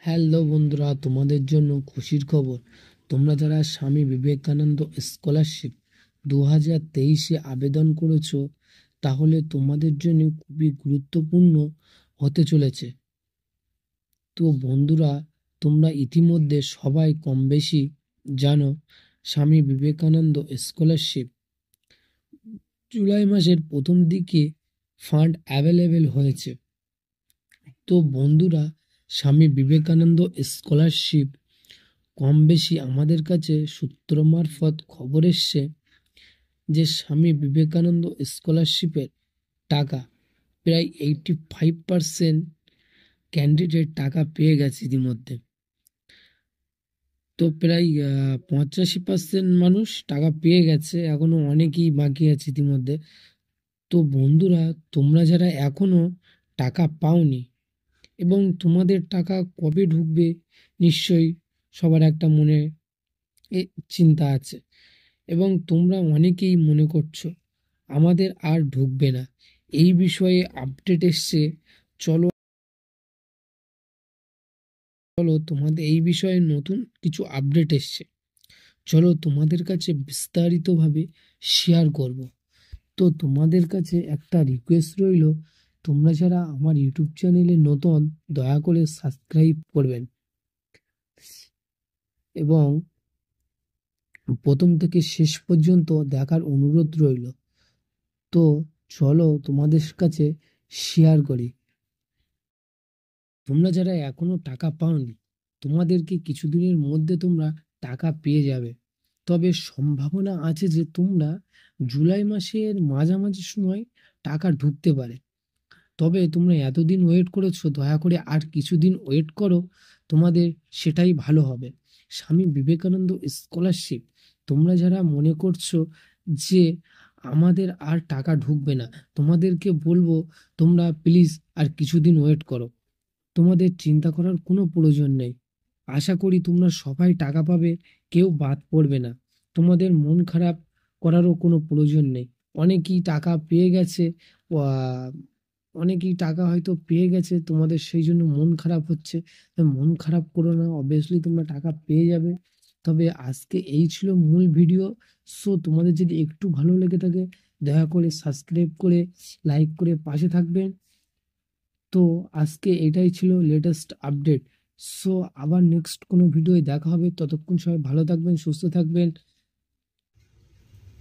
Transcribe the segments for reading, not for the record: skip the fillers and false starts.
Hello বন্ধুরা, তোমাদের জন্য খুশির খবর। তোমরা যারা স্বামী বিবেকানন্দ স্কলারশিপ 2023-এ আবেদন করেছো, তাহলে তোমাদের জন্য খুবই গুরুত্বপূর্ণ হতে চলেছে। তো বন্ধুরা, তোমরা ইতিমধ্যে সবাই কম বেশি জানো, স্বামী বিবেকানন্দ স্কলারশিপ জুলাই মাসের প্রথম দিকে ফান্ড অ্যাভেলেবেল হয়েছে। তো বন্ধুরা, স্বামী বিবেকানন্দ স্কলারশিপ কম বেশি আমাদের কাছে সূত্র মারফত খবর এসছে যে স্বামী বিবেকানন্দ স্কলারশিপের টাকা প্রায় 85% ক্যান্ডিডেট টাকা পেয়ে গেছে ইতিমধ্যে। তো প্রায় 85% মানুষ টাকা পেয়ে গেছে, এখনো অনেকেই বাকি আছে ইতিমধ্যে। তো বন্ধুরা, তোমরা যারা এখনো টাকা পাওনি এবং তোমাদের টাকা কবে ঢুকবে, নিশ্চয়ই সবার একটা মনে চিন্তা আছে। এবং তোমরা অনেকেই মনে করছো আমাদের আর ঢুকবে না। এই বিষয়ে আপডেট এসছে। চলো তোমাদের এই বিষয়ে নতুন কিছু আপডেট এসছে, চলো তোমাদের কাছে বিস্তারিতভাবে শেয়ার করব। তো তোমাদের কাছে একটা রিকোয়েস্ট রইল, তোমরা যারা আমার ইউটিউব চ্যানেলে নতুন, দয়া করে সাবস্ক্রাইব করবেন এবং প্রথম থেকে শেষ পর্যন্ত দেখার অনুরোধ রইল। তো চলো তোমাদের কাছে শেয়ার করি। তোমরা যারা এখনো টাকা পাওনি, তোমাদেরকে কিছুদিনের মধ্যে তোমরা টাকা পেয়ে যাবে। তবে সম্ভাবনা আছে যে তোমরা জুলাই মাসের মাঝামাঝি সময় টাকা ঢুকতে পারে। তবে তোমরা এতদিন ওয়েট করেছো, দয়া করে আর কিছুদিন ওয়েট করো, তোমাদের সেটাই ভালো হবে। স্বামী বিবেকানন্দ স্কলারশিপ, তোমরা যারা মনে করছো যে আমাদের আর টাকা ঢুকবে না, তোমাদেরকে বলবো তোমরা প্লিজ আর কিছুদিন ওয়েট করো। তোমাদের চিন্তা করার কোনো প্রয়োজন নেই। আশা করি তোমরা সবাই টাকা পাবে, কেউ বাদ পড়বে না। তোমাদের মন খারাপ করারও কোনো প্রয়োজন নেই। অনেকেই টাকা পেয়ে গেছে, অনেকেই টাকা হয়তো পেয়ে গেছে, তোমাদের সেই জন্য মন খারাপ হচ্ছে। মন খারাপ করো না, অবভিয়াসলি তোমরা টাকা পেয়ে যাবে। তবে আজকে এই ছিল মূল ভিডিও। সো তোমাদের যদি একটু ভালো লেগে থাকে, দয়া করে সাবস্ক্রাইব করে লাইক করে পাশে থাকবেন। তো আজকে এটাই ছিল লেটেস্ট আপডেট। সো আবার নেক্সট কোনো ভিডিওয় দেখা হবে। ততক্ষণ সবাই ভালো থাকবেন, সুস্থ থাকবেন।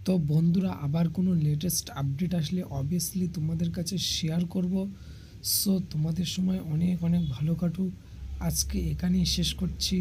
তো বন্ধুরা, আবার কোনো লেটেস্ট আপডেট আসলে অবভিয়াসলি তোমাদের কাছে শেয়ার করব। সো তোমাদের সময় অনেক অনেক ভালো কাটুক। আজকে এখানেই শেষ করছি।